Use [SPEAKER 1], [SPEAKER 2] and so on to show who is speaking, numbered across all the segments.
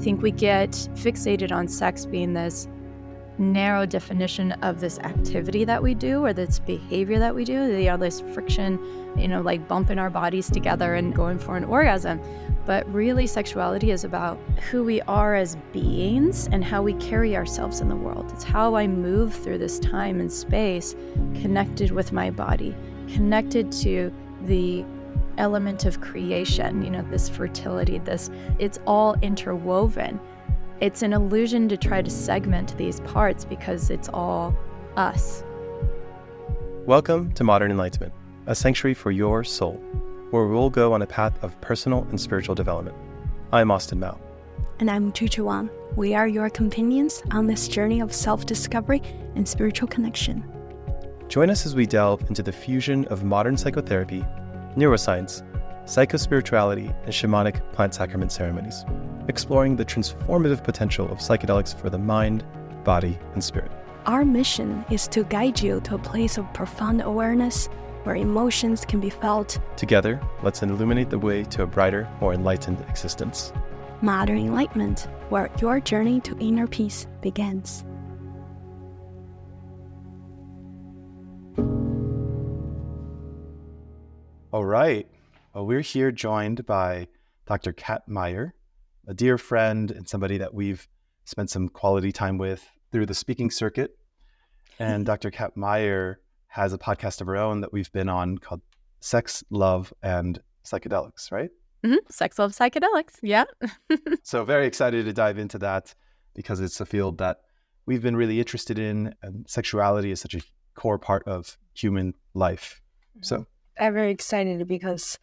[SPEAKER 1] think we get fixated on sex being this narrow definition of this activity that we do or this behavior that we do, this friction, like bumping our bodies together and going for an orgasm. But really, sexuality is about who we are as beings and how we carry ourselves in the world. It's how I move through this time and space, connected with my body, connected to the element of creation, this fertility, it's all interwoven. It's an illusion to try to segment these parts because it's all us.
[SPEAKER 2] Welcome to Modern Enlightenment, a sanctuary for your soul, where we'll go on a path of personal and spiritual development. I'm Austin Mao.
[SPEAKER 3] And I'm Chuchu Wang. We are your companions on this journey of self-discovery and spiritual connection.
[SPEAKER 2] Join us as we delve into the fusion of modern psychotherapy, neuroscience, psychospirituality, and shamanic plant sacrament ceremonies, exploring the transformative potential of psychedelics for the mind, body, and spirit.
[SPEAKER 3] Our mission is to guide you to a place of profound awareness where emotions can be felt.
[SPEAKER 2] Together, let's illuminate the way to a brighter, more enlightened existence.
[SPEAKER 3] Modern Enlightenment, where your journey to inner peace begins.
[SPEAKER 2] All right. Well, we're here joined by Dr. Kat Meyer, a dear friend and somebody that we've spent some quality time with through the speaking circuit. And Dr. Kat Meyer has a podcast of her own that we've been on called Sex, Love, and Psychedelics, right?
[SPEAKER 1] Mm-hmm. Sex, Love, Psychedelics. Yeah.
[SPEAKER 2] So very excited to dive into that because it's a field that we've been really interested in, and sexuality is such a core part of human life. So
[SPEAKER 4] I'm very excited because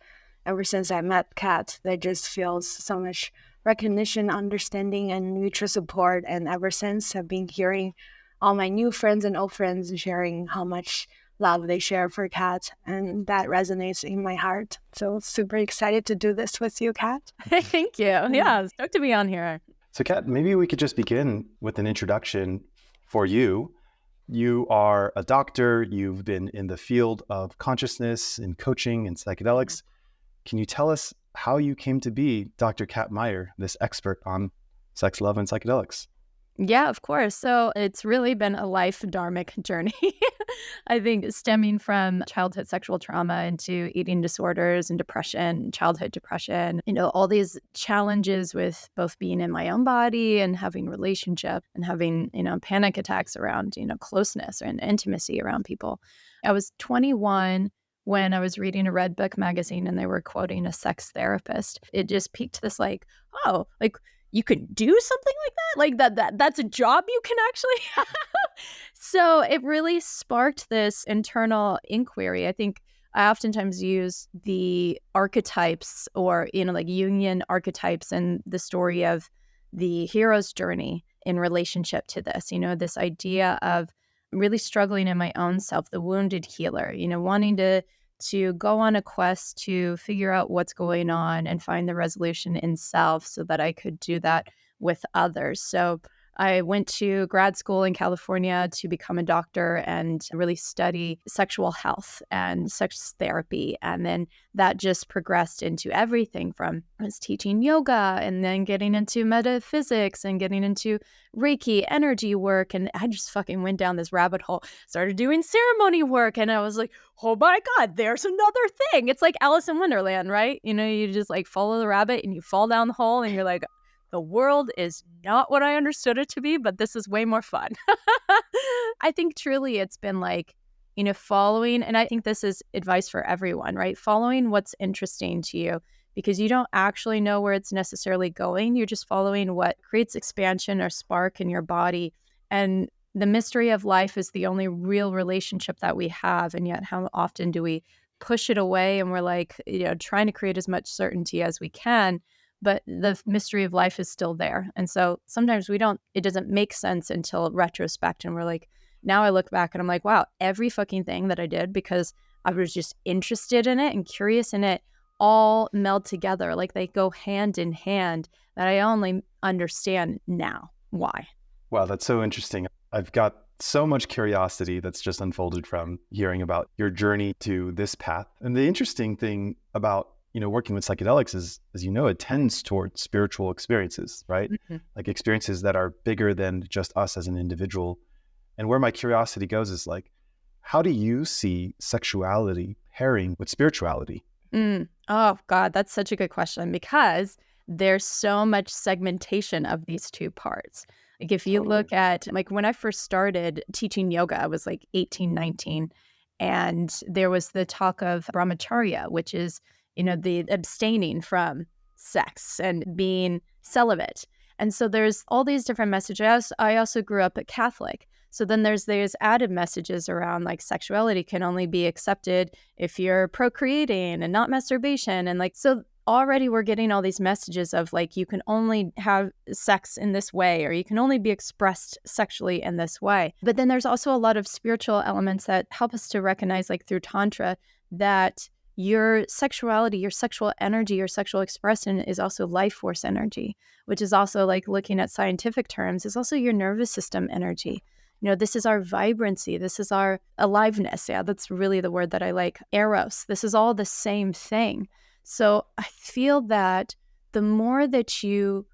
[SPEAKER 4] ever since I met Kat, there just feels so much recognition, understanding, and mutual support. And ever since, I've been hearing all my new friends and old friends sharing how much love they share for Kat, and that resonates in my heart. So super excited to do this with you, Kat.
[SPEAKER 1] Thank you. Yeah, stoked to be on here.
[SPEAKER 2] So Kat, maybe we could just begin with an introduction for you. You are a doctor. You've been in the field of consciousness and coaching and psychedelics. Can you tell us how you came to be Dr. Kat Meyer, this expert on sex, love, and psychedelics?
[SPEAKER 1] Yeah, of course. So it's really been a life dharmic journey. I think stemming from childhood sexual trauma into eating disorders and depression, childhood depression, all these challenges with both being in my own body and having relationship and having, panic attacks around, closeness and intimacy around people. I was 21 when I was reading a Red Book magazine and they were quoting a sex therapist. It just piqued this you could do something like that? That's a job you can actually have? So it really sparked this internal inquiry. I think I oftentimes use the archetypes or, Jungian archetypes and the story of the hero's journey in relationship to this, this idea of really struggling in my own self, the wounded healer, wanting to go on a quest to figure out what's going on and find the resolution in self so that I could do that with others. So I went to grad school in California to become a doctor and really study sexual health and sex therapy. And then that just progressed into everything from I was teaching yoga and then getting into metaphysics and getting into Reiki energy work. And I just fucking went down this rabbit hole, started doing ceremony work. And I was like, oh my God, there's another thing. It's like Alice in Wonderland, right? You just follow the rabbit and you fall down the hole and you're like, the world is not what I understood it to be, but this is way more fun. I think truly it's been following, and I think this is advice for everyone, right? Following what's interesting to you because you don't actually know where it's necessarily going. You're just following what creates expansion or spark in your body. And the mystery of life is the only real relationship that we have. And yet how often do we push it away and we're trying to create as much certainty as we can. But the mystery of life is still there. And so sometimes it doesn't make sense until retrospect. And we're now I look back and I'm like, wow, every fucking thing that I did because I was just interested in it and curious in it all meld together. They go hand in hand that I only understand now why.
[SPEAKER 2] Wow, that's so interesting. I've got so much curiosity that's just unfolded from hearing about your journey to this path. And the interesting thing about working with psychedelics is, as you know, it tends towards spiritual experiences, right?
[SPEAKER 1] Mhm.
[SPEAKER 2] Like experiences that are bigger than just us as an individual. And where my curiosity goes is like, how do you see sexuality pairing with spirituality?
[SPEAKER 1] Oh, God, that's such a good question because there's so much segmentation of these two parts. Like, if you
[SPEAKER 2] Totally.
[SPEAKER 1] look at, like, when I first started teaching yoga, I was like 18, 19, and there was the talk of brahmacharya, which is, the abstaining from sex and being celibate. And so there's all these different messages. I also grew up at Catholic. So then there's added messages around like sexuality can only be accepted if you're procreating and not masturbation. And like, so already we're getting all these messages of like, you can only have sex in this way, or you can only be expressed sexually in this way. But then there's also a lot of spiritual elements that help us to recognize, like through Tantra, that your sexuality, your sexual energy, your sexual expression is also life force energy, which is also like looking at scientific terms, is also your nervous system energy. This is our vibrancy. This is our aliveness. Yeah, that's really the word that I like. Eros. This is all the same thing. So I feel that the more that you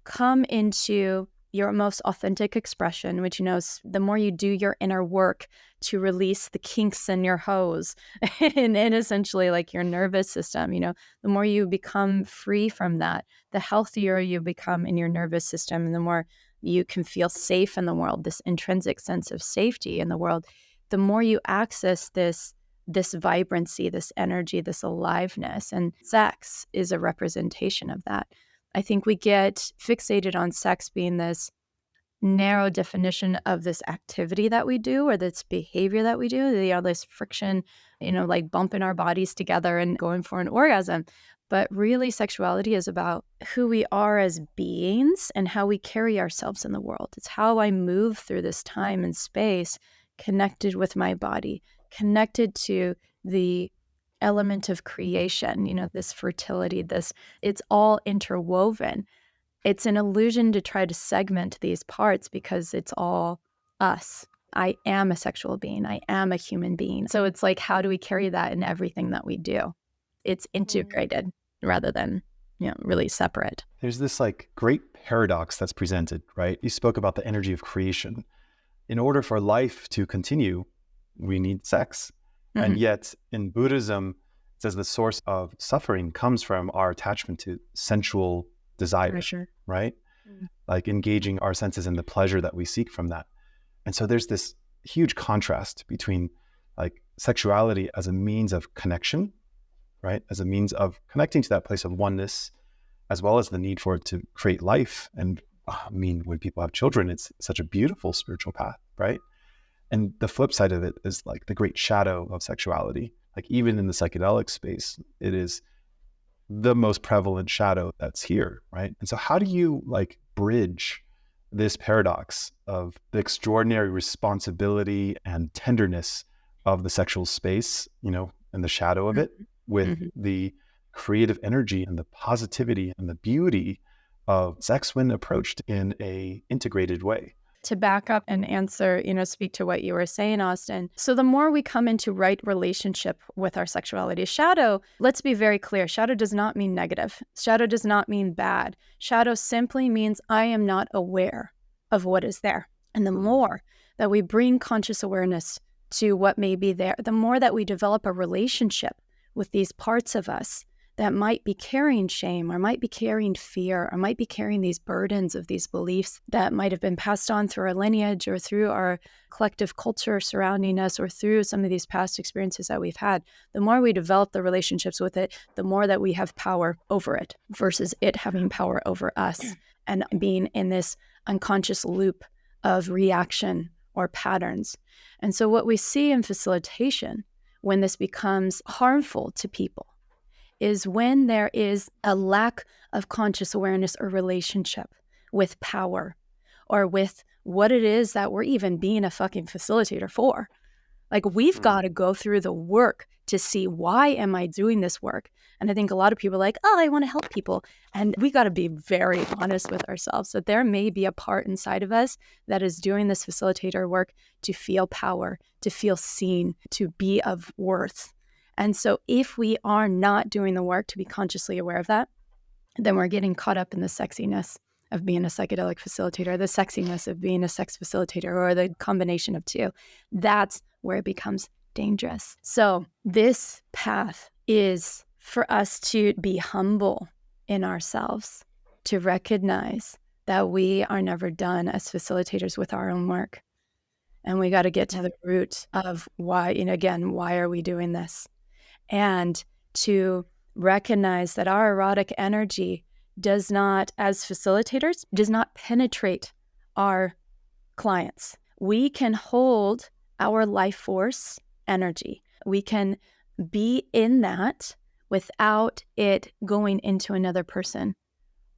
[SPEAKER 1] come into your most authentic expression, which, the more you do your inner work to release the kinks in your hose and essentially like your nervous system, the more you become free from that, the healthier you become in your nervous system, and the more you can feel safe in the world, this intrinsic sense of safety in the world, the more you access this vibrancy, this energy, this aliveness. And sex is a representation of that. I think we get fixated on sex being this narrow definition of this activity that we do or this behavior that we do, this friction, like bumping our bodies together and going for an orgasm. But really, sexuality is about who we are as beings and how we carry ourselves in the world. It's how I move through this time and space, connected with my body, connected to the element of creation, this fertility, it's all interwoven. It's an illusion to try to segment these parts because it's all us. I am a sexual being. I am a human being. So it's like, how do we carry that in everything that we do? It's integrated rather than, really separate.
[SPEAKER 2] There's this like great paradox that's presented, right? You spoke about the energy of creation. In order for life to continue, we need sex. And yet in Buddhism, it says the source of suffering comes from our attachment to sensual desire,
[SPEAKER 1] For sure.
[SPEAKER 2] right? Like engaging our senses in the pleasure that we seek from that. And so there's this huge contrast between like sexuality as a means of connection, right? As a means of connecting to that place of oneness, as well as the need for it to create life. And when people have children, it's such a beautiful spiritual path, right? And the flip side of it is like the great shadow of sexuality. Like even in the psychedelic space, it is the most prevalent shadow that's here, right? And so how do you like bridge this paradox of the extraordinary responsibility and tenderness of the sexual space, and the shadow of it with the creative energy and the positivity and the beauty of sex when approached in a integrated way?
[SPEAKER 1] To back up and answer, speak to what you were saying, Austin. So the more we come into right relationship with our sexuality, shadow, let's be very clear, shadow does not mean negative. Shadow does not mean bad. Shadow simply means I am not aware of what is there. And the more that we bring conscious awareness to what may be there, the more that we develop a relationship with these parts of us that might be carrying shame or might be carrying fear or might be carrying these burdens of these beliefs that might have been passed on through our lineage or through our collective culture surrounding us or through some of these past experiences that we've had, the more we develop the relationships with it, the more that we have power over it versus it having power over us and being in this unconscious loop of reaction or patterns. And so what we see in facilitation when this becomes harmful to people is when there is a lack of conscious awareness or relationship with power or with what it is that we're even being a fucking facilitator for. Like we've got to go through the work to see, why am I doing this work? And I think a lot of people are like, oh, I want to help people. And we got to be very honest with ourselves that there may be a part inside of us that is doing this facilitator work to feel power, to feel seen, to be of worth. And so if we are not doing the work to be consciously aware of that, then we're getting caught up in the sexiness of being a psychedelic facilitator, the sexiness of being a sex facilitator, or the combination of two. That's where it becomes dangerous. So this path is for us to be humble in ourselves, to recognize that we are never done as facilitators with our own work. And we got to get to the root of why, again, why are we doing this? And to recognize that our erotic energy does not, as facilitators, does not penetrate our clients. We can hold our life force energy. We can be in that without it going into another person,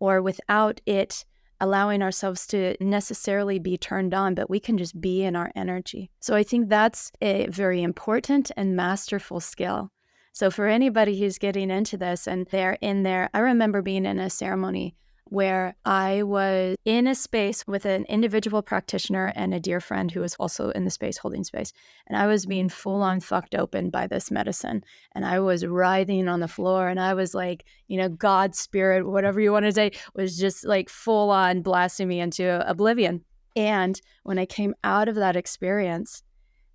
[SPEAKER 1] or without it allowing ourselves to necessarily be turned on, but we can just be in our energy. So I think that's a very important and masterful skill. So for anybody who's getting into this and they're in there, I remember being in a ceremony where I was in a space with an individual practitioner and a dear friend who was also in the space, holding space. And I was being full on fucked open by this medicine. And I was writhing on the floor, and I was like, God, spirit, whatever you want to say, was just like full on blasting me into oblivion. And when I came out of that experience,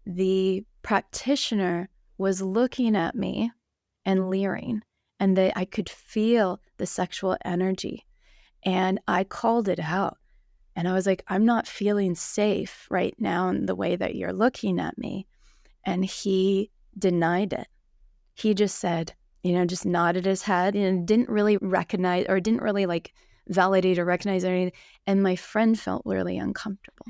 [SPEAKER 1] the practitioner was looking at me and leering, and I could feel the sexual energy. And I called it out. And I was like, I'm not feeling safe right now in the way that you're looking at me. And he denied it. He just said, just nodded his head and didn't really recognize, or didn't really validate or recognize anything. And my friend felt really uncomfortable.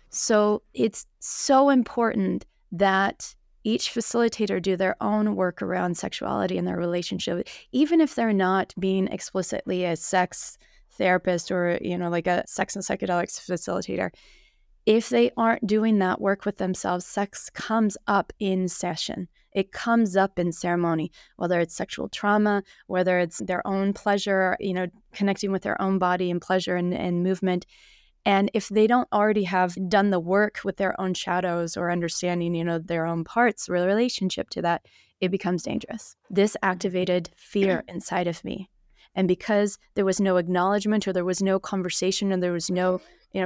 [SPEAKER 1] So it's so important that each facilitator do their own work around sexuality and their relationship, even if they're not being explicitly a sex therapist or, like a sex and psychedelics facilitator. If they aren't doing that work with themselves, sex comes up in session. It comes up in ceremony, whether it's sexual trauma, whether it's their own pleasure, connecting with their own body and pleasure and movement. And if they don't already have done the work with their own shadows or understanding, their own parts, relationship to that, it becomes dangerous. This activated fear inside of me. And because there was no acknowledgement, or there was no conversation, and there was no,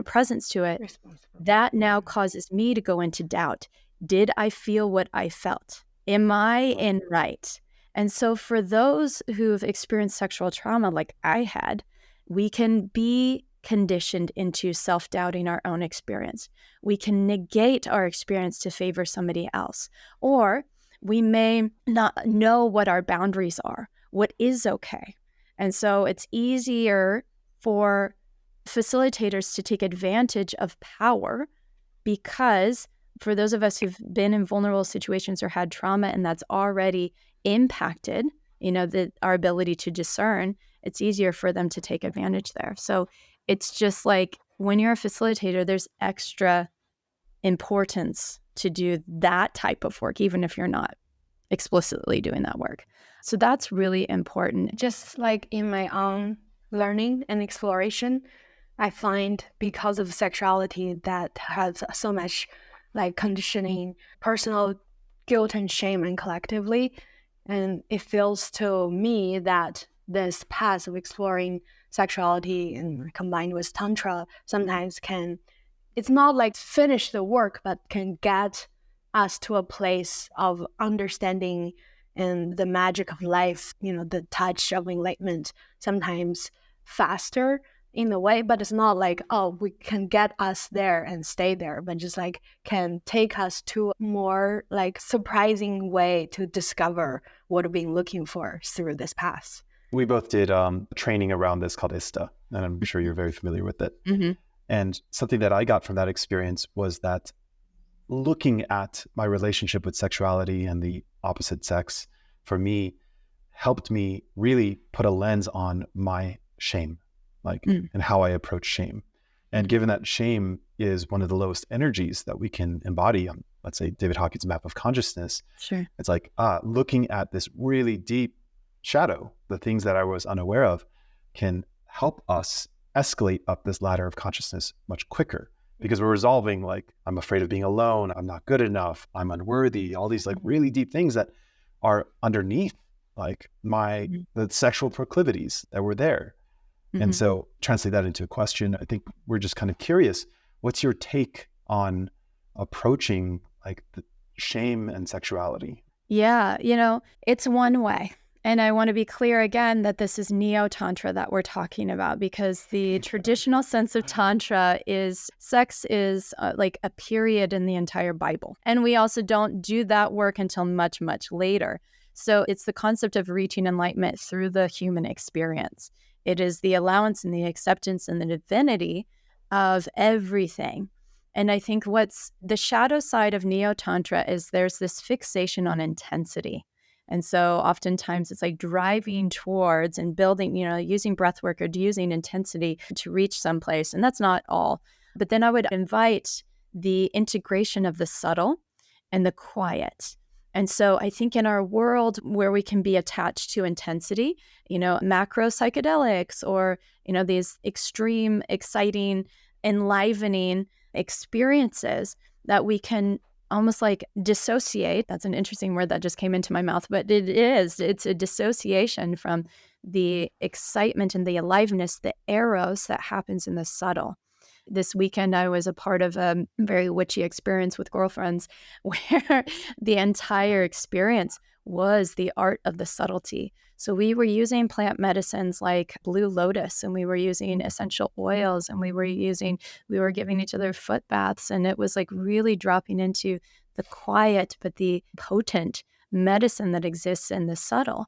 [SPEAKER 1] presence to it, that now causes me to go into doubt. Did I feel what I felt? Am I in right? And so for those who've experienced sexual trauma like I had, we can be conditioned into self-doubting our own experience. We can negate our experience to favor somebody else. Or we may not know what our boundaries are, what is okay. And so it's easier for facilitators to take advantage of power, because for those of us who've been in vulnerable situations or had trauma, and that's already impacted, our ability to discern, it's easier for them to take advantage there. So it's just like when you're a facilitator, there's extra importance to do that type of work, even if you're not explicitly doing that work. So that's really important.
[SPEAKER 4] Just like in my own learning and exploration, I find because of sexuality that has so much conditioning, personal guilt and shame, and collectively. And it feels to me that this path of exploring sexuality and combined with Tantra sometimes it's not finish the work, but can get us to a place of understanding and the magic of life, the touch of enlightenment, sometimes faster in a way, but it's not we can get us there and stay there, but just can take us to a more surprising way to discover what we've been looking for through this path.
[SPEAKER 2] We both did training around this called ISTA, and I'm sure you're very familiar with it.
[SPEAKER 1] Mm-hmm.
[SPEAKER 2] And something that I got from that experience was that looking at my relationship with sexuality and the opposite sex, for me, helped me really put a lens on my shame, and how I approach shame. And given that shame is one of the lowest energies that we can embody on, let's say, David Hawkins' map of consciousness,
[SPEAKER 1] sure,
[SPEAKER 2] it's looking at this really deep shadow, the things that I was unaware of, can help us escalate up this ladder of consciousness much quicker, because we're resolving I'm afraid of being alone, I'm not good enough, I'm unworthy, all these really deep things that are underneath like the sexual proclivities that were there. And so translate that into a question. I think we're just kind of curious, what's your take on approaching like the shame and sexuality?
[SPEAKER 1] Yeah, it's one way. And I want to be clear again that this is neo-tantra that we're talking about, because the traditional sense of tantra is sex is like a period in the entire Bible. And we also don't do that work until much, much later. So it's the concept of reaching enlightenment through the human experience. It is the allowance and the acceptance and the divinity of everything. And I think what's the shadow side of neo-tantra is there's this fixation on intensity. And so oftentimes it's like driving towards and building, using breath work or using intensity to reach someplace. And that's not all. But then I would invite the integration of the subtle and the quiet. And so I think in our world where we can be attached to intensity, macro psychedelics or, these extreme, exciting, enlivening experiences that we can almost like dissociate. That's an interesting word that just came into my mouth, but it's a dissociation from the excitement and the aliveness, the eros that happens in the subtle. This weekend, I was a part of a very witchy experience with girlfriends where the entire experience was the art of the subtlety. So we were using plant medicines like blue lotus, and we were using essential oils, and we were giving each other foot baths. And it was like really dropping into the quiet, but the potent medicine that exists in the subtle.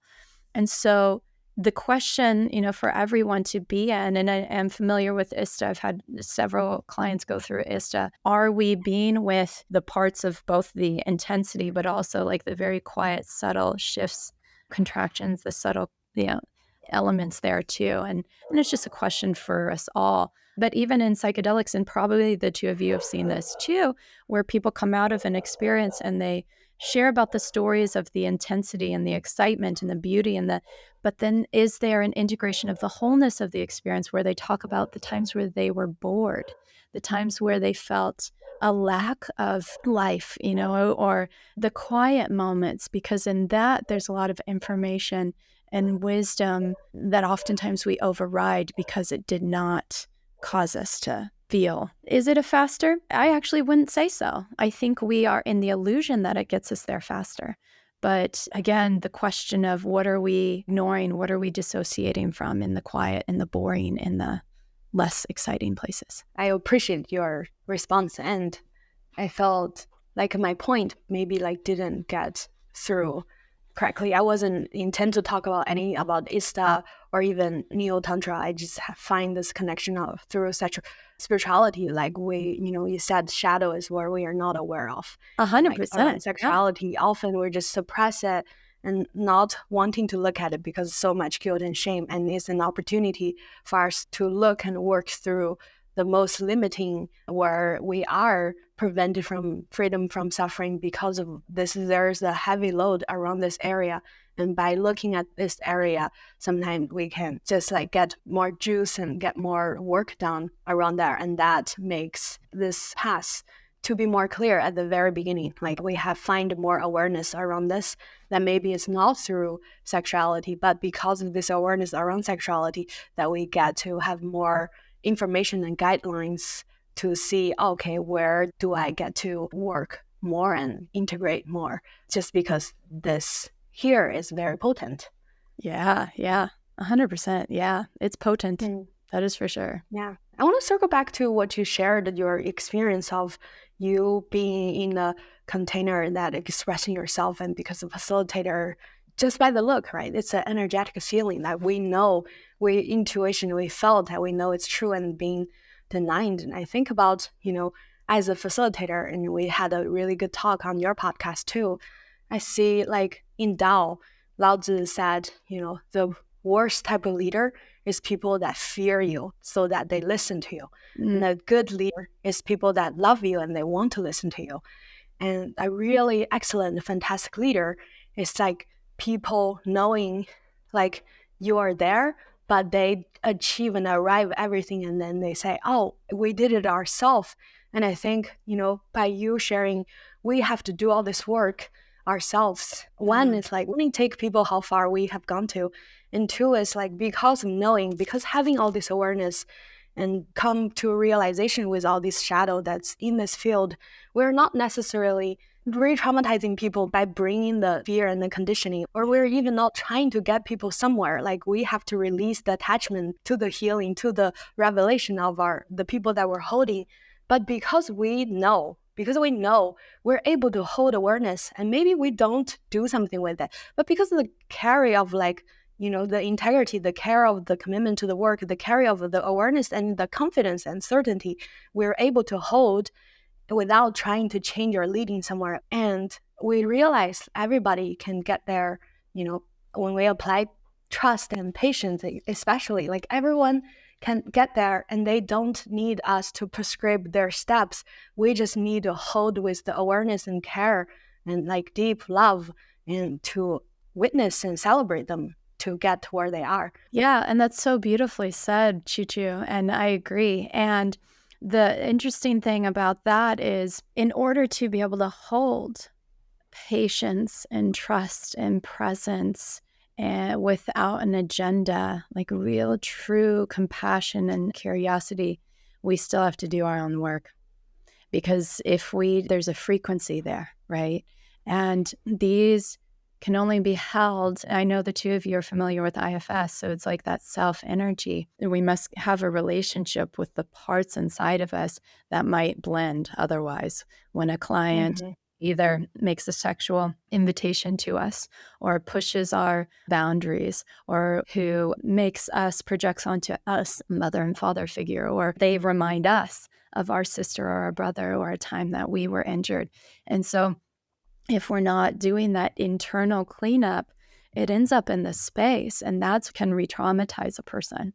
[SPEAKER 1] And so the question, for everyone to be in, and I am familiar with ISTA, I've had several clients go through ISTA, are we being with the parts of both the intensity, but also like the very quiet, subtle shifts, contractions, the subtle, elements there too. And it's just a question for us all. But even in psychedelics, and probably the two of you have seen this too, where people come out of an experience and they share about the stories of the intensity and the excitement and the beauty but then is there an integration of the wholeness of the experience where they talk about the times where they were bored, the times where they felt a lack of life, or the quiet moments, because in that there's a lot of information and wisdom that oftentimes we override because it did not cause us to feel. Is it a faster? I actually wouldn't say so. I think we are in the illusion that it gets us there faster. But again, the question of what are we ignoring, what are we dissociating from in the quiet, in the boring, in the less exciting places?
[SPEAKER 4] I appreciate your response, and I felt like my point maybe like didn't get through correctly. I wasn't intent to talk about ISTA or even Neo Tantra. I just find this connection of through such spirituality. Like you said, shadow is where we are not aware of.
[SPEAKER 1] 100%.
[SPEAKER 4] Sexuality, often we just suppress it and not wanting to look at it because of so much guilt and shame. And it's an opportunity for us to look and work through the most limiting, where we are prevented from freedom from suffering because of this. There's a heavy load around this area. And by looking at this area, sometimes we can just like get more juice and get more work done around there. And that makes this path to be more clear at the very beginning. Like we have find more awareness around this, that maybe it's not through sexuality, but because of this awareness around sexuality, that we get to have more information and guidelines to see, okay, where do I get to work more and integrate more, just because this here is very potent.
[SPEAKER 1] Yeah, 100%. Yeah, it's potent. That is for sure.
[SPEAKER 4] Yeah. I want to circle back to what you shared, your experience of you being in a container that expressing yourself, and because of facilitator, just by the look, right? It's an energetic feeling that we know, intuition, we felt that we know it's true and being denied. And I think about, as a facilitator, and we had a really good talk on your podcast too. I see like in Tao, Lao Tzu said, the worst type of leader is people that fear you so that they listen to you. And a good leader is people that love you and they want to listen to you. And a really excellent, fantastic leader is like people knowing like you are there, but they achieve and arrive everything. And then they say, oh, we did it ourselves. And I think, by you sharing, we have to do all this work ourselves. One is like, when you take people how far we have gone to. And two is like, because of knowing, because having all this awareness and come to a realization with all this shadow that's in this field, we're not necessarily re-traumatizing people by bringing the fear and the conditioning, or we're even not trying to get people somewhere. Like, we have to release the attachment to the healing, to the revelation of the people that we're holding. But because we know, we're able to hold awareness, and maybe we don't do something with it, but because of the carry of like, the integrity, the care of the commitment to the work, the carry of the awareness and the confidence and certainty, we're able to hold without trying to change or leading somewhere. And we realize everybody can get there, when we apply trust and patience, especially, like, everyone can get there, and they don't need us to prescribe their steps. We just need to hold with the awareness and care and like deep love, and to witness and celebrate them to get to where they are.
[SPEAKER 1] Yeah, and that's so beautifully said, Choo, and I agree. And the interesting thing about that is, in order to be able to hold patience and trust and presence, and without an agenda, like real, true compassion and curiosity, we still have to do our own work. Because there's a frequency there, right? And these can only be held. I know the two of you are familiar with IFS, so it's like that self energy. We must have a relationship with the parts inside of us that might blend otherwise. When a client either makes a sexual invitation to us, or pushes our boundaries, or who projects onto us mother and father figure, or they remind us of our sister or our brother, or a time that we were injured. And so if we're not doing that internal cleanup, it ends up in this space, and that can re-traumatize a person.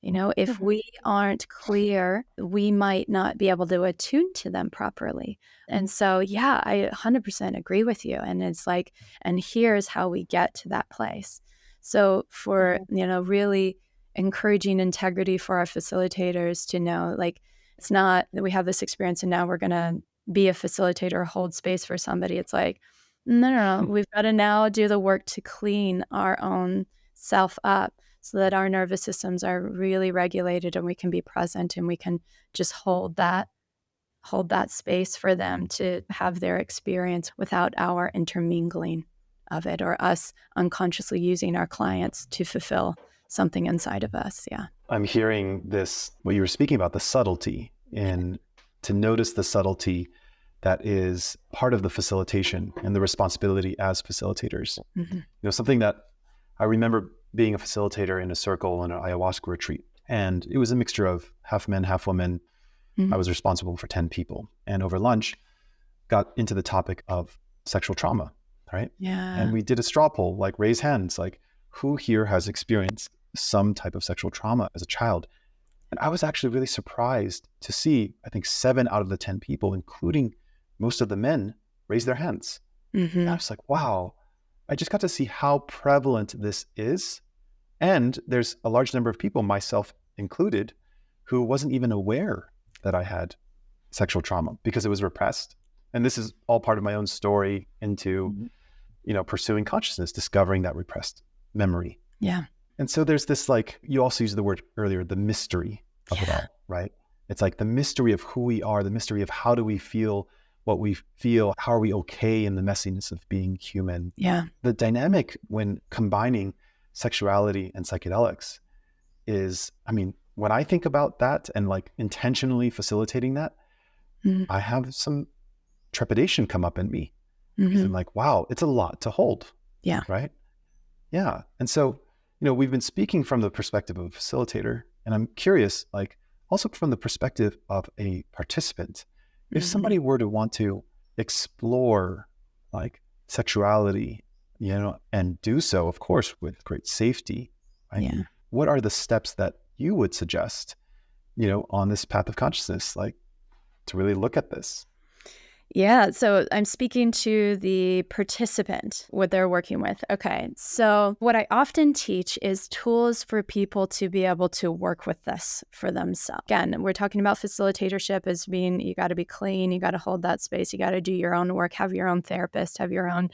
[SPEAKER 1] If we aren't clear, we might not be able to attune to them properly. And so, yeah, I 100% agree with you. And it's like, and here's how we get to that place. So for, really encouraging integrity for our facilitators to know, like, it's not that we have this experience and now we're going to be a facilitator, hold space for somebody. It's like, no. We've got to now do the work to clean our own self up, so that our nervous systems are really regulated, and we can be present, and we can just hold that space for them to have their experience without our intermingling of it, or us unconsciously using our clients to fulfill something inside of us. Yeah.
[SPEAKER 2] I'm hearing this, what you were speaking about, the subtlety, and to notice the subtlety that is part of the facilitation and the responsibility as facilitators. Something that I remember being a facilitator in a circle in an ayahuasca retreat. And it was a mixture of half men, half women. I was responsible for 10 people. And over lunch, got into the topic of sexual trauma, right?
[SPEAKER 1] Yeah.
[SPEAKER 2] And we did a straw poll, like raise hands, like who here has experienced some type of sexual trauma as a child? And I was actually really surprised to see, I think 7 out of the 10 people, including most of the men, raise their hands. And I was like, wow, I just got to see how prevalent this is. And there's a large number of people, myself included, who wasn't even aware that I had sexual trauma because it was repressed. And this is all part of my own story into, pursuing consciousness, discovering that repressed memory.
[SPEAKER 1] Yeah.
[SPEAKER 2] And so there's this, like, you also used the word earlier, the mystery of it all, right? It's like the mystery of who we are, the mystery of how do we feel what we feel, how are we okay in the messiness of being human?
[SPEAKER 1] Yeah.
[SPEAKER 2] The dynamic when combining sexuality and psychedelics is, when I think about that and like intentionally facilitating that, I have some trepidation come up in me. Because I'm like, wow, it's a lot to hold.
[SPEAKER 1] Yeah.
[SPEAKER 2] Right? Yeah. And so, we've been speaking from the perspective of a facilitator, and I'm curious, like, also from the perspective of a participant, if somebody were to want to explore like sexuality, and do so, of course, with great safety, right?
[SPEAKER 1] Yeah.
[SPEAKER 2] What are the steps that you would suggest, on this path of consciousness, like to really look at this?
[SPEAKER 1] Yeah, so I'm speaking to the participant, what they're working with. Okay, so what I often teach is tools for people to be able to work with this for themselves. Again, we're talking about facilitatorship as being you got to be clean, you got to hold that space, you got to do your own work, have your own therapist, have your own,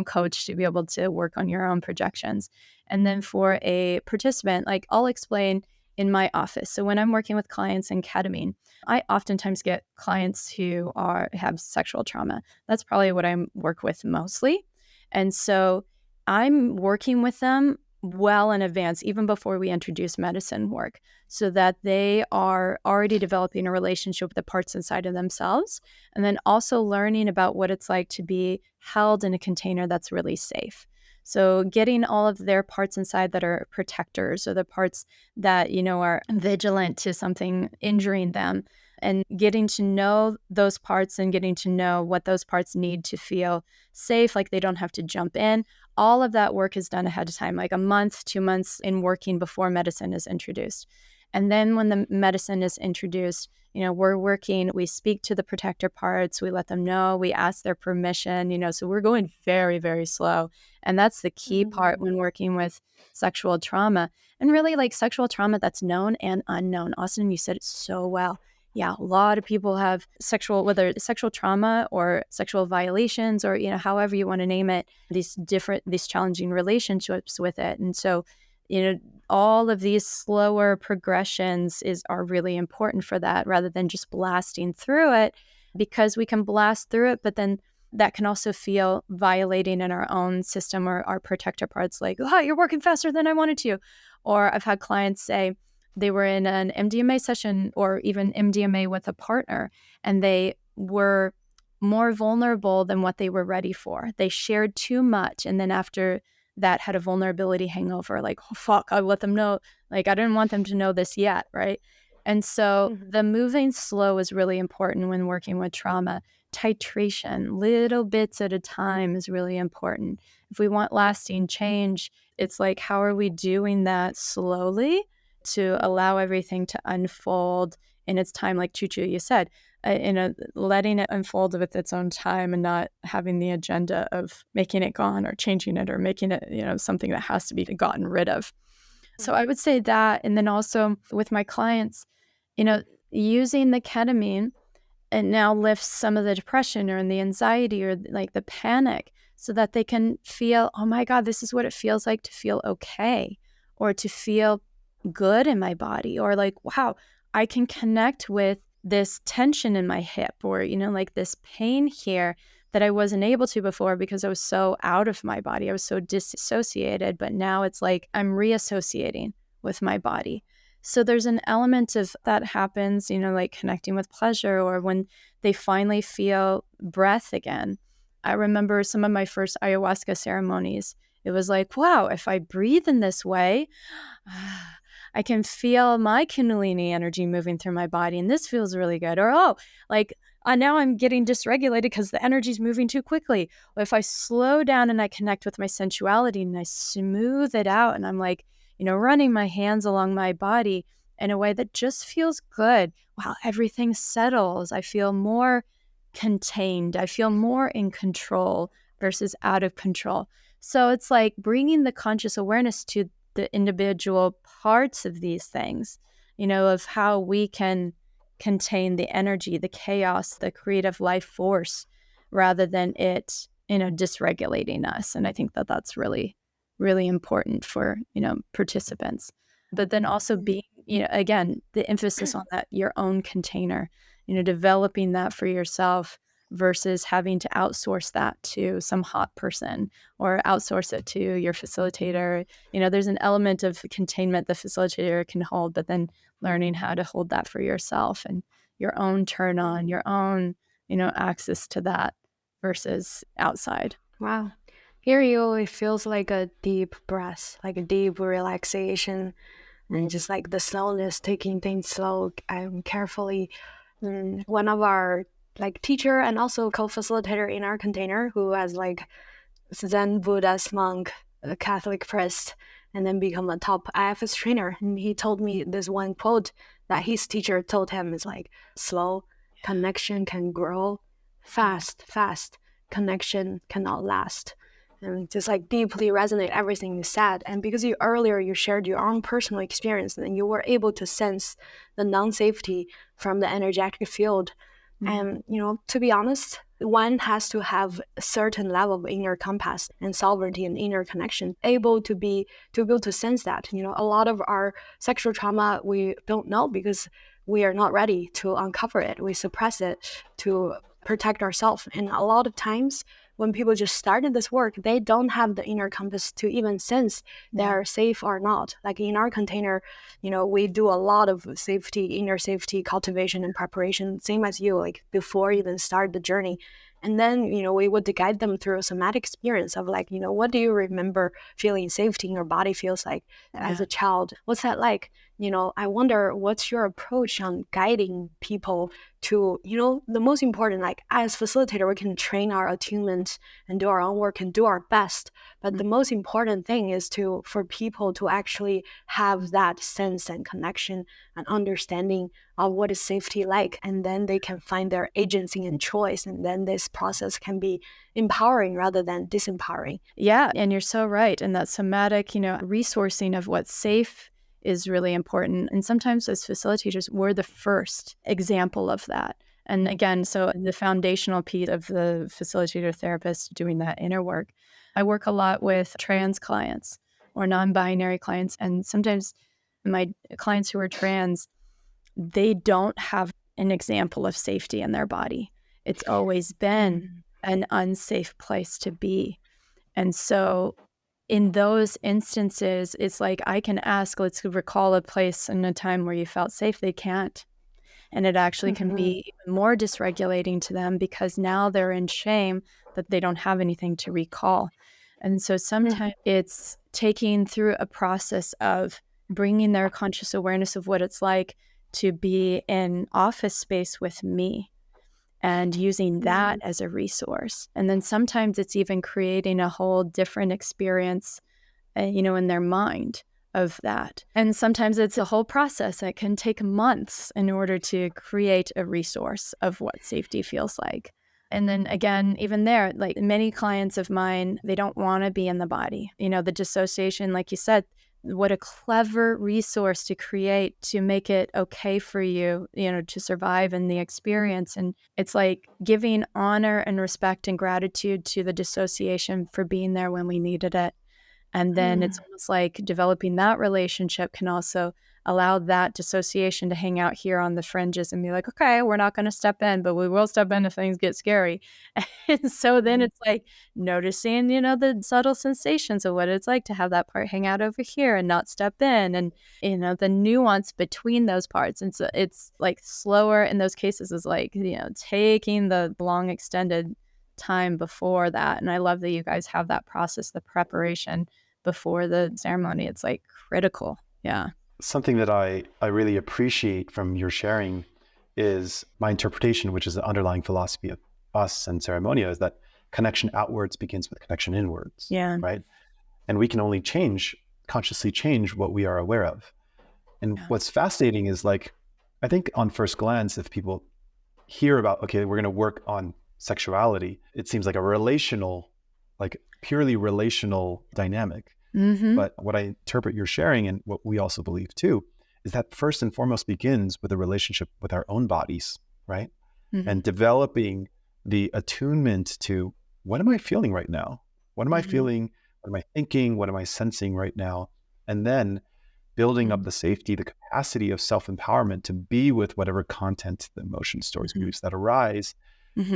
[SPEAKER 1] coach to be able to work on your own projections. And then for a participant, like I'll explain in my office. So when I'm working with clients in ketamine, I oftentimes get clients who have sexual trauma. That's probably what I work with mostly. And so I'm working with them well in advance, even before we introduce medicine work, so that they are already developing a relationship with the parts inside of themselves, and then also learning about what it's like to be held in a container that's really safe. So getting all of their parts inside that are protectors, or the parts that, are vigilant to something injuring them, and getting to know those parts and getting to know what those parts need to feel safe, like they don't have to jump in. All of that work is done ahead of time, like a month, 2 months in working before medicine is introduced. And then when the medicine is introduced, we're working, we speak to the protector parts, we let them know, we ask their permission, so we're going very, very slow. And that's the key part when working with sexual trauma. And really, like, sexual trauma that's known and unknown. Austin, you said it so well. Yeah, a lot of people have whether it's sexual trauma or sexual violations, or, however you want to name it, these challenging relationships with it. And so, all of these slower progressions are really important for that, rather than just blasting through it, because we can blast through it, but then that can also feel violating in our own system, or our protector parts, like, oh, you're working faster than I wanted to. Or I've had clients say they were in an MDMA session, or even MDMA with a partner, and they were more vulnerable than what they were ready for. They shared too much, and then after that had a vulnerability hangover, like, oh, fuck, I let them know, like, I didn't want them to know this yet, right? And so the moving slow is really important when working with trauma. Titration, little bits at a time, is really important. If we want lasting change, it's like, how are we doing that slowly to allow everything to unfold in its time, like Chuchu, you said, letting it unfold with its own time, and not having the agenda of making it gone or changing it or making it, something that has to be gotten rid of. So I would say that. And then also with my clients, using the ketamine, it now lifts some of the depression or the anxiety or like the panic, so that they can feel, oh my God, this is what it feels like to feel okay, or to feel good in my body, or like, wow, I can connect with this tension in my hip, or, like this pain here that I wasn't able to before because I was so out of my body. I was so disassociated, but now it's like I'm reassociating with my body. So there's an element of that happens, like connecting with pleasure, or when they finally feel breath again. I remember some of my first ayahuasca ceremonies. It was like, wow, if I breathe in this way, I can feel my Kundalini energy moving through my body, and this feels really good. Or, now I'm getting dysregulated because the energy's moving too quickly. Well, if I slow down and I connect with my sensuality and I smooth it out, and I'm like, running my hands along my body in a way that just feels good, wow, everything settles. I feel more contained. I feel more in control versus out of control. So it's like bringing the conscious awareness to the individual parts of these things, of how we can contain the energy, the chaos, the creative life force, rather than it, dysregulating us. And I think that that's really, really important for, participants. But then also being, again, the emphasis on that, your own container, developing that for yourself, versus having to outsource that to some hot person, or outsource it to your facilitator. There's an element of containment the facilitator can hold, but then learning how to hold that for yourself, and your own turn on, your own, access to that versus outside.
[SPEAKER 4] Wow. Hearing you, it feels like a deep breath, like a deep relaxation, and just like the slowness, taking things slow and carefully. One of our teacher and also co-facilitator in our container, who has Zen Buddhist monk, a Catholic priest, and then become a top IFS trainer. And he told me this one quote that his teacher told him is like, slow connection can grow fast connection cannot last. And just like deeply resonate everything you said. And because you shared your own personal experience, and you were able to sense the non-safety from the energetic field. And, to be honest, one has to have a certain level of inner compass and sovereignty and inner connection, to be able to sense that. A lot of our sexual trauma, we don't know because we are not ready to uncover it. We suppress it to protect ourselves. And a lot of times when people just started this work, they don't have the inner compass to even sense they're safe or not. Like in our container, we do a lot of inner safety cultivation and preparation, same as you, like before even start the journey. And then, we would guide them through a somatic experience of like, what do you remember feeling safety in your body feels like as a child? What's that like? I wonder what's your approach on guiding people to, the most important, like as facilitator, we can train our attunement and do our own work and do our best. But the most important thing is for people to actually have that sense and connection and understanding of what is safety like. And then they can find their agency and choice. And then this process can be empowering rather than disempowering.
[SPEAKER 1] Yeah. And you're so right. And that somatic, resourcing of what's safe is really important. And sometimes as facilitators, we're the first example of that. And again, so the foundational piece of the facilitator therapist doing that inner work, I work a lot with trans clients or non-binary clients. And sometimes my clients who are trans, they don't have an example of safety in their body. It's always been an unsafe place to be. And so in those instances, it's like I can ask, let's recall a place and a time where you felt safe. They can't. And it actually can be even more dysregulating to them because now they're in shame that they don't have anything to recall. And so sometimes it's taking through a process of bringing their conscious awareness of what it's like to be in office space with me and using that as a resource. And then sometimes it's even creating a whole different experience, in their mind of that. And sometimes it's a whole process. It can take months in order to create a resource of what safety feels like. And then again, even there, like many clients of mine, they don't want to be in the body. The dissociation, like you said, what a clever resource to create to make it okay for you, to survive in the experience. And it's like giving honor and respect and gratitude to the dissociation for being there when we needed it. And then it's almost like developing that relationship can also allow that dissociation to hang out here on the fringes and be like, okay, we're not going to step in, but we will step in if things get scary. And so then it's like noticing, the subtle sensations of what it's like to have that part hang out over here and not step in, and, the nuance between those parts. And so it's like slower in those cases is like, taking the long extended time before that. And I love that you guys have that process, the preparation before the ceremony. It's like critical. Yeah.
[SPEAKER 2] Something that I really appreciate from your sharing is my interpretation, which is the underlying philosophy of us and Ceremonia, is that connection outwards begins with connection inwards.
[SPEAKER 1] Yeah.
[SPEAKER 2] Right. And we can only consciously change what we are aware of. And what's fascinating is like, I think on first glance, if people hear about, okay, we're going to work on sexuality, it seems like a relational, like purely relational dynamic. But what I interpret you're sharing, and what we also believe too, is that first and foremost begins with a relationship with our own bodies, right? And developing the attunement to, what am I feeling right now? What am I feeling? What am I thinking? What am I sensing right now? And then building up the safety, the capacity of self-empowerment to be with whatever content, the emotions, stories, beliefs that arise,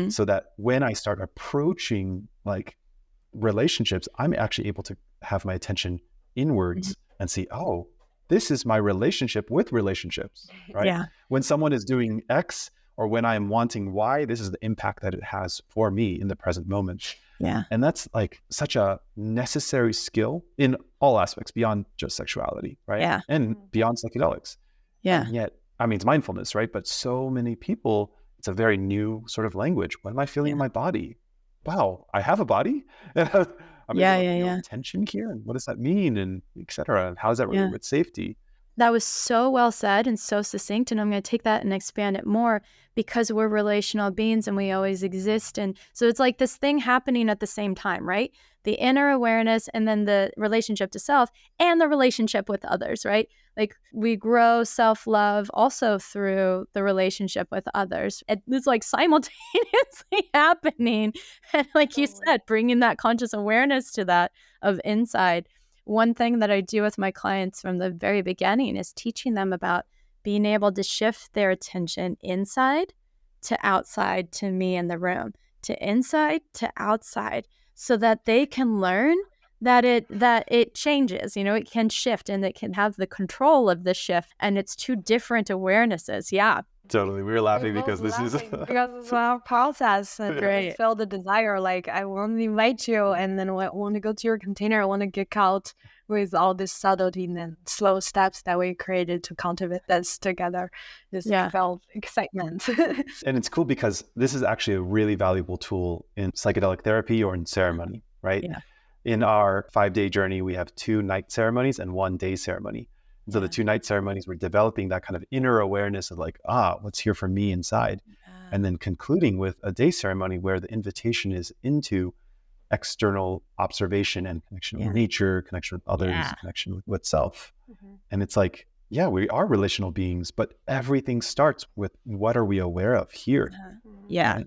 [SPEAKER 2] so that when I start approaching like relationships, I'm actually able to have my attention inwards and see, oh, this is my relationship with relationships, right?
[SPEAKER 1] Yeah.
[SPEAKER 2] When someone is doing X or when I'm wanting Y, this is the impact that it has for me in the present moment.
[SPEAKER 1] Yeah.
[SPEAKER 2] And that's like such a necessary skill in all aspects beyond just sexuality, right?
[SPEAKER 1] Yeah.
[SPEAKER 2] And beyond psychedelics.
[SPEAKER 1] Yeah.
[SPEAKER 2] And yet, I mean, it's mindfulness, right? But so many people, it's a very new sort of language. What am I feeling in my body? Wow, I have a body? I'm able to feel tension here. And what does that mean? And et cetera. And how does that relate with safety?
[SPEAKER 1] That was so well said and so succinct. And I'm going to take that and expand it more because we're relational beings and we always exist. And so it's like this thing happening at the same time, right? The inner awareness and then the relationship to self and the relationship with others, right? Like we grow self-love also through the relationship with others. It's like simultaneously happening. And like you said, bringing that conscious awareness to that of inside. One thing that I do with my clients from the very beginning is teaching them about being able to shift their attention inside to outside to me in the room, to inside to outside, so that they can learn that it changes, it can shift and it can have the control of the shift. And it's two different awarenesses. Yeah.
[SPEAKER 2] Totally. We were laughing because this is
[SPEAKER 4] because it's our process, and I feel the desire. Like I want to invite you, and then I want to go to your container. I want to geek out with all this subtlety and slow steps that we created to cultivate this together. Just felt excitement.
[SPEAKER 2] And it's cool because this is actually a really valuable tool in psychedelic therapy or in ceremony, right?
[SPEAKER 1] Yeah.
[SPEAKER 2] In our 5-day journey, we have 2 night ceremonies and 1 day ceremony. So the 2 night ceremonies, we're developing that kind of inner awareness of like, what's here for me inside. And then concluding with a day ceremony where the invitation is into external observation and connection with nature, connection with others, connection with self. And it's like, we are relational beings, but everything starts with what are we aware of here?
[SPEAKER 1] Yeah.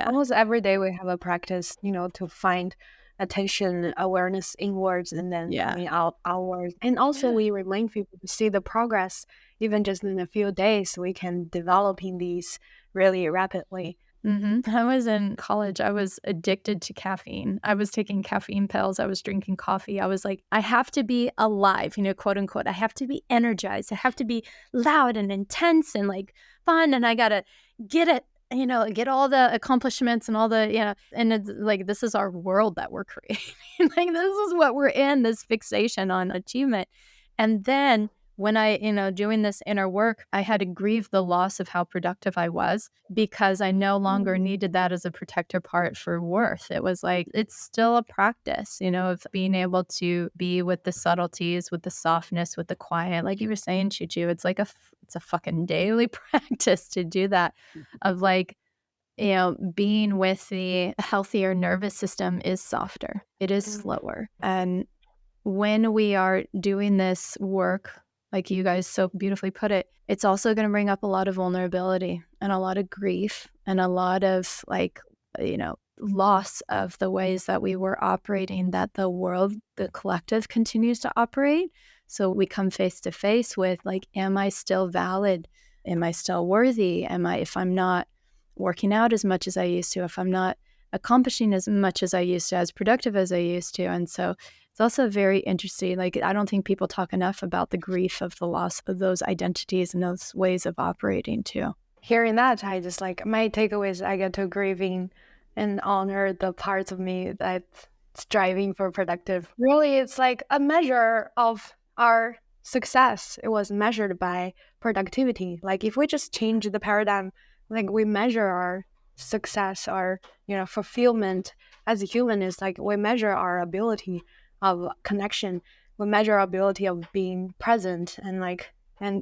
[SPEAKER 4] Almost every day we have a practice, to find attention, awareness inwards, and then coming out outwards. And also we remind people to see the progress, even just in a few days, we can developing these really rapidly.
[SPEAKER 1] I was in college. I was addicted to caffeine. I was taking caffeine pills. I was drinking coffee. I was like, I have to be alive, quote unquote. I have to be energized. I have to be loud and intense and like fun. And I got to get it, get all the accomplishments and all the, and it's like, this is our world that we're creating. Like, this is what we're in, this fixation on achievement. And then when I, doing this inner work, I had to grieve the loss of how productive I was because I no longer needed that as a protector part for worth. It was like, it's still a practice, of being able to be with the subtleties, with the softness, with the quiet. Like you were saying, Chuchu, it's like it's a fucking daily practice to do that of like, being with the healthier nervous system is softer. It is slower. And when we are doing this work, like you guys so beautifully put it, it's also going to bring up a lot of vulnerability and a lot of grief and a lot of like, loss of the ways that we were operating, that the world, the collective continues to operate. So we come face to face with like, am I still valid? Am I still worthy? If I'm not working out as much as I used to, if I'm not accomplishing as much as I used to, as productive as I used to. And so it's also very interesting. Like, I don't think people talk enough about the grief of the loss of those identities and those ways of operating too.
[SPEAKER 4] Hearing that, I just like, my takeaway is I get to grieving and honor the parts of me that's striving for productive. Really, it's like a measure of our success. It was measured by productivity. Like if we just change the paradigm, like we measure our success, our fulfillment as a human is like we measure our ability of connection, we measure our ability of being present and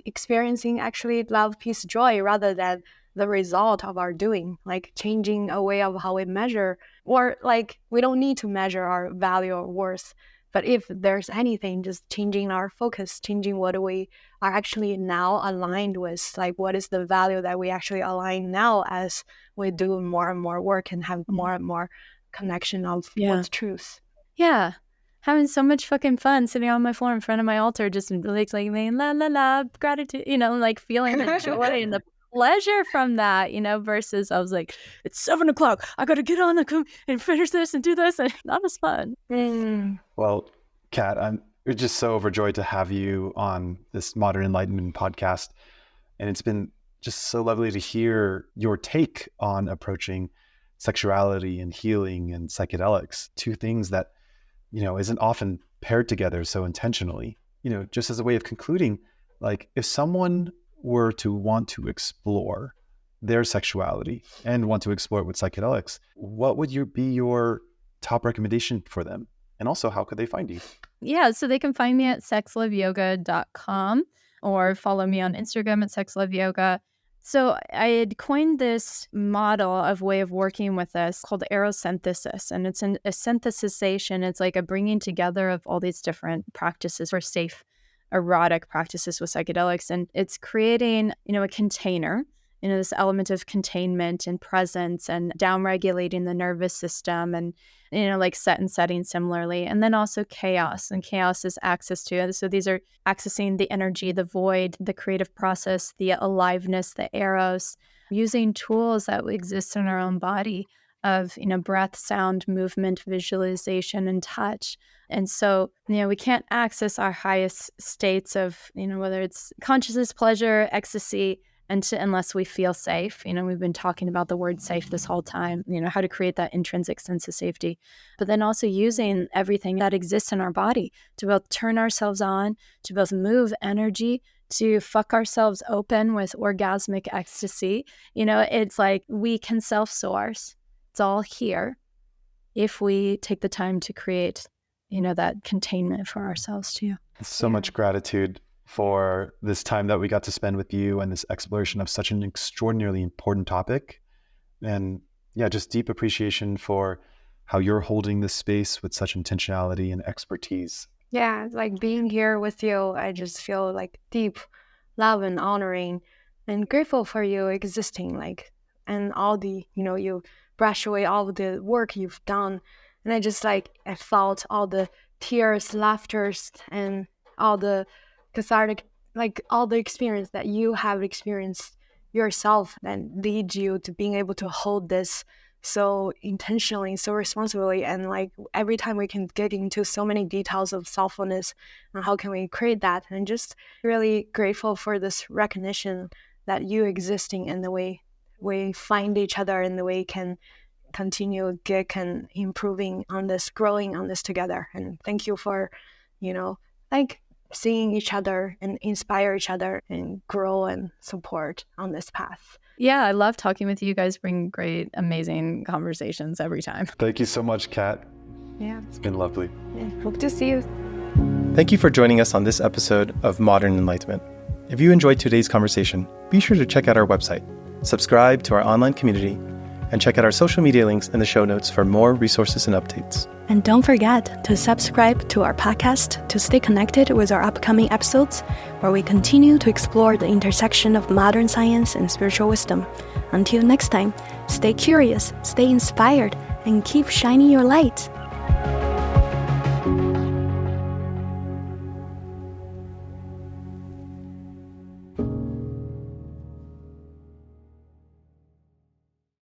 [SPEAKER 4] experiencing actually love, peace, joy, rather than the result of our doing, like changing a way of how we measure, or like we don't need to measure our value or worth. But if there's anything, just changing our focus, changing what we are actually now aligned with, like what is the value that we actually align now as we do more and more work and have more and more connection of what's truth.
[SPEAKER 1] Yeah. Having so much fucking fun sitting on my floor in front of my altar, just like la la la, gratitude, like feeling the joy and the pleasure from that, versus I was like, it's 7:00. I got to get on and finish this and do this. And that was fun.
[SPEAKER 2] Well, Kat, we're just so overjoyed to have you on this Modern Enlightenment podcast. And it's been just so lovely to hear your take on approaching sexuality and healing and psychedelics, 2 things that, isn't often paired together so intentionally. Just as a way of concluding, like if someone were to want to explore their sexuality and want to explore it with psychedelics, what would be your top recommendation for them? And also, how could they find you?
[SPEAKER 1] Yeah, so they can find me at sexloveyoga.com. or follow me on Instagram at Sex Love Yoga. So I had coined this model of way of working with us called aerosynthesis, and it's a synthesization. It's like a bringing together of all these different practices for safe erotic practices with psychedelics, and it's creating, a container, this element of containment and presence and downregulating the nervous system and, like set and setting similarly. And then also chaos. And chaos is access to it. So these are accessing the energy, the void, the creative process, the aliveness, the eros, using tools that exist in our own body of, breath, sound, movement, visualization, and touch. And so, we can't access our highest states of, whether it's consciousness, pleasure, ecstasy, unless we feel safe. We've been talking about the word safe this whole time, how to create that intrinsic sense of safety, but then also using everything that exists in our body to both turn ourselves on, to both move energy, to fuck ourselves open with orgasmic ecstasy. It's like we can self-source. It's all here if we take the time to create, that containment for ourselves too.
[SPEAKER 2] So much gratitude for this time that we got to spend with you and this exploration of such an extraordinarily important topic. And just deep appreciation for how you're holding this space with such intentionality and expertise.
[SPEAKER 4] Yeah, like being here with you, I just feel like deep love and honoring and grateful for you existing, and all the, you brush away all the work you've done. And I felt all the tears, laughters, and all the cathartic, all the experience that you have experienced yourself and lead you to being able to hold this so intentionally, so responsibly. And every time we can get into so many details of selflessness and how can we create that. And just really grateful for this recognition that you existing and the way we find each other and the way we can continue and improving on this, growing on this together. And thank you for, seeing each other and inspire each other and grow and support on this path.
[SPEAKER 1] Yeah, I love talking with you. You guys bring great, amazing conversations every time.
[SPEAKER 2] Thank you so much, Kat.
[SPEAKER 4] Yeah.
[SPEAKER 2] It's been lovely.
[SPEAKER 4] Yeah, hope to see you.
[SPEAKER 5] Thank you for joining us on this episode of Modern Enlightenment. If you enjoyed today's conversation, be sure to check out our website, subscribe to our online community, and check out our social media links in the show notes for more resources and updates.
[SPEAKER 3] And don't forget to subscribe to our podcast to stay connected with our upcoming episodes, where we continue to explore the intersection of modern science and spiritual wisdom. Until next time, stay curious, stay inspired, and keep shining your light.